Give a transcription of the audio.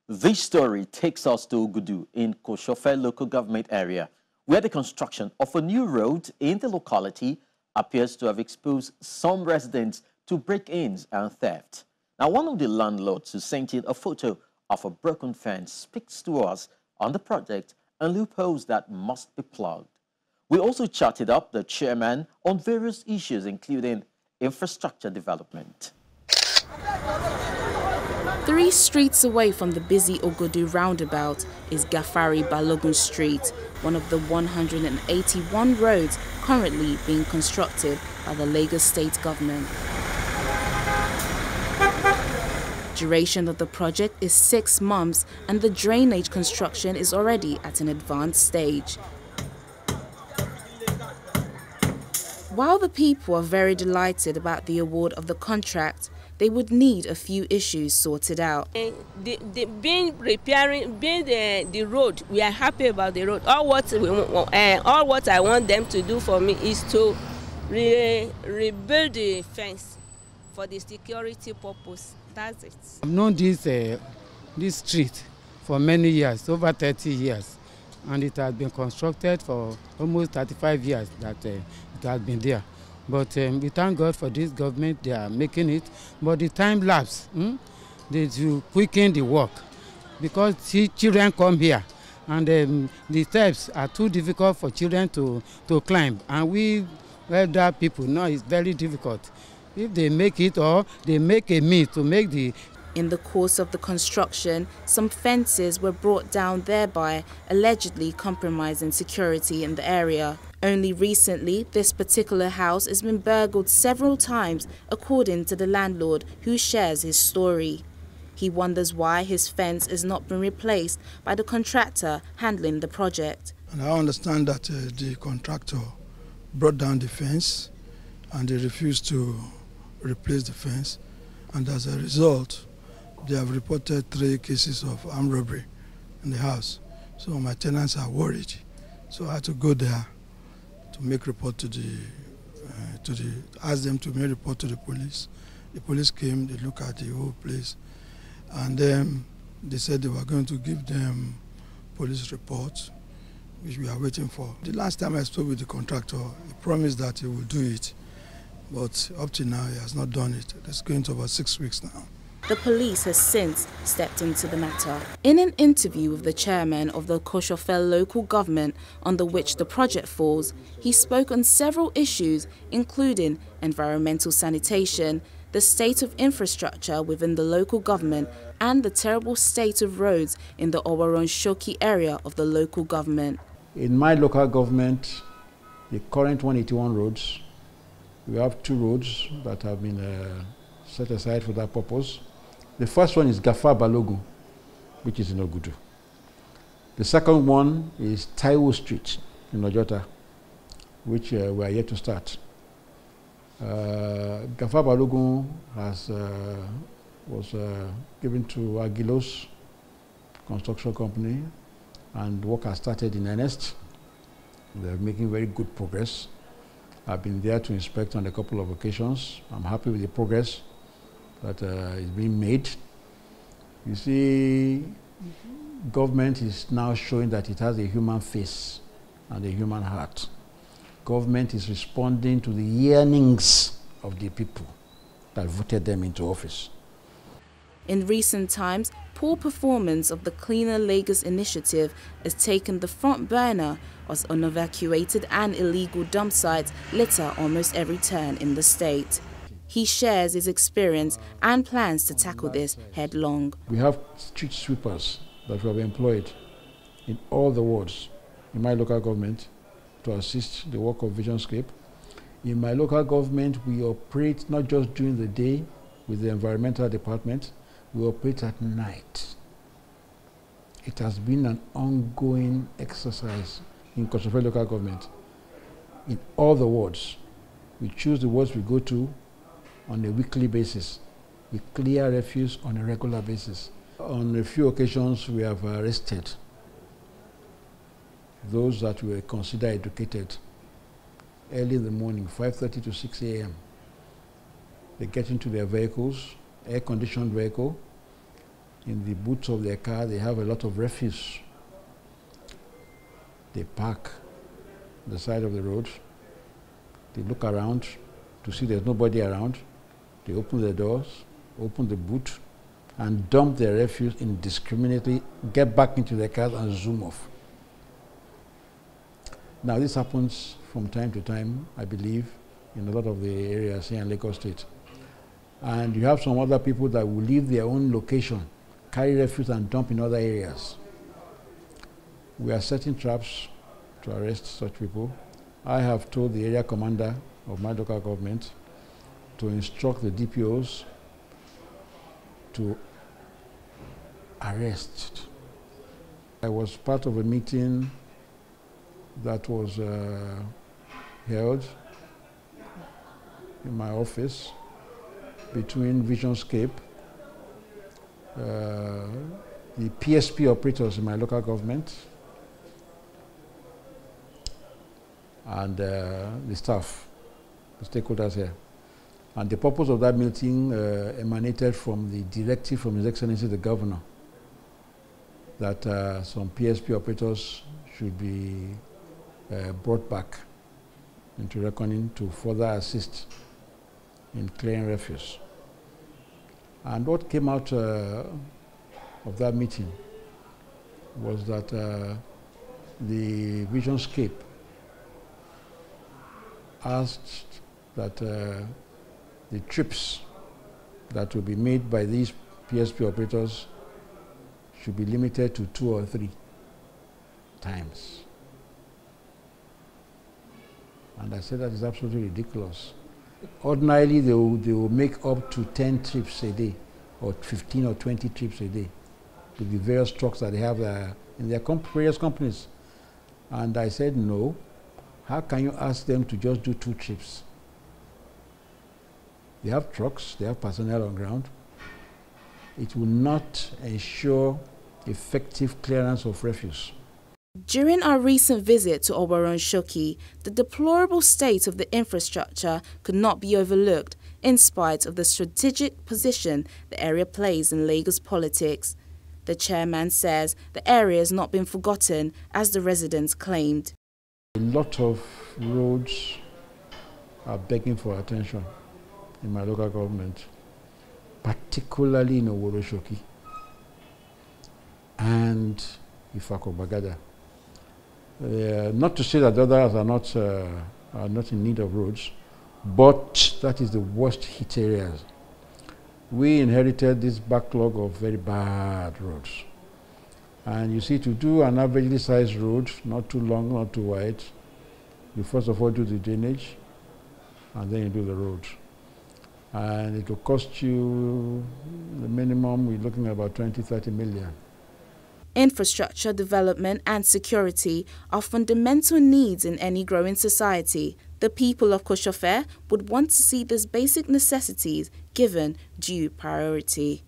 This story takes us to Ogudu in Kosofe local government area, where the construction of a new road in the locality appears to have exposed some residents to break-ins and theft. Now, one of the landlords who sent in a photo of a broken fence speaks to us on the project and loopholes that must be plugged. We also chatted up the chairman on various issues, including infrastructure development. 3 streets away from the busy Ogudu roundabout is Gafari Balogun Street, one of the 181 roads currently being constructed by the Lagos State government. Duration of the project is 6 months and the drainage construction is already at an advanced stage. While the people are very delighted about the award of the contract, they would need a few issues sorted out. Being the road, we are happy about the road. All what I want them to do for me is to rebuild the fence for the security purpose. That's it. I've known this street for many years, over 30 years, and it has been constructed for almost 35 years that it has been there. But we thank God for this government, they are making it. But the time lapse, they do quicken the work. Because children come here and the steps are too difficult for children to climb. And we elder people know it's very difficult. If they make it or they make a means to make the... In the course of the construction, some fences were brought down, thereby allegedly compromising security in the area. Only recently, this particular house has been burgled several times, according to the landlord, who shares his story. He wonders why his fence has not been replaced by the contractor handling the project. And I understand that the contractor brought down the fence and they refused to replace the fence. And as a result, they have reported 3 cases of armed robbery in the house. So my tenants are worried. So I had to go there to make report ask them to make report to the police. The police came, they looked at the whole place, and then they said they were going to give them police reports, which we are waiting for. The last time I spoke with the contractor, he promised that he will do it, but up to now he has not done it. It's going to about 6 weeks now. The police has since stepped into the matter. In an interview with the chairman of the Kosofe local government under which the project falls, he spoke on several issues, including environmental sanitation, the state of infrastructure within the local government, and the terrible state of roads in the Owaron-Shoki area of the local government. In my local government, the current 181 roads, we have 2 roads that have been set aside for that purpose. The first one is Gafari Balogun, which is in Ogudu. The second one is Taiwo Street in Ojota, which we are yet to start. Gafari Balogun was given to Agilos construction company, and work has started in earnest. They're making very good progress. I've been there to inspect on a couple of occasions. I'm happy with the progress that is being made. You see, government is now showing that it has a human face and a human heart. Government is responding to the yearnings of the people that voted them into office. In recent times, poor performance of the Cleaner Lagos initiative has taken the front burner as unevacuated and illegal dump sites litter almost every turn in the state. He shares his experience and plans to tackle this headlong. We have street sweepers that we have employed in all the wards in my local government to assist the work of Visionscape. In my local government, we operate not just during the day with the environmental department, we operate at night. It has been an ongoing exercise in Kosofe local government. In all the wards, we choose the wards we go to on a weekly basis. We clear refuse on a regular basis. On a few occasions, we have arrested those that were considered educated early in the morning, 5:30 to 6 a.m. They get into their vehicles, air-conditioned vehicle, in the boots of their car, they have a lot of refuse. They park on the side of the road. They look around to see there's nobody around. They open the doors, open the boot, and dump their refuse indiscriminately, get back into their cars and zoom off. Now this happens from time to time, I believe, in a lot of the areas here in Lagos State. And you have some other people that will leave their own location, carry refuse and dump in other areas. We are setting traps to arrest such people. I have told the area commander of my local government to instruct the DPOs to arrest. I was part of a meeting that was held in my office between Visionscape, the PSP operators in my local government, and the staff, the stakeholders here. And the purpose of that meeting emanated from the directive from His Excellency the Governor that some PSP operators should be brought back into reckoning to further assist in clearing refuse. And what came out of that meeting was that the Visionscape asked that the trips that will be made by these PSP operators should be limited to 2 or 3 times. And I said that is absolutely ridiculous. Ordinarily, they will make up to 10 trips a day, or 15 or 20 trips a day, with the various trucks that they have in their various companies. And I said, no. How can you ask them to just do 2 trips? They have trucks, they have personnel on ground. It will not ensure effective clearance of refuse. During our recent visit to Obaron Shoki, the deplorable state of the infrastructure could not be overlooked in spite of the strategic position the area plays in Lagos politics. The chairman says the area has not been forgotten, as the residents claimed. A lot of roads are begging for attention in my local government, particularly in Obaron Shoki and Ifako Bagada. Not to say that the others are not in need of roads, but that is the worst hit areas. We inherited this backlog of very bad roads. And you see, to do an averagely sized road, not too long, not too wide, you first of all do the drainage, and then you do the road. And it will cost you the minimum, we're looking at about 20–30 million. Infrastructure development and security are fundamental needs in any growing society. The people of Kosofe would want to see these basic necessities given due priority.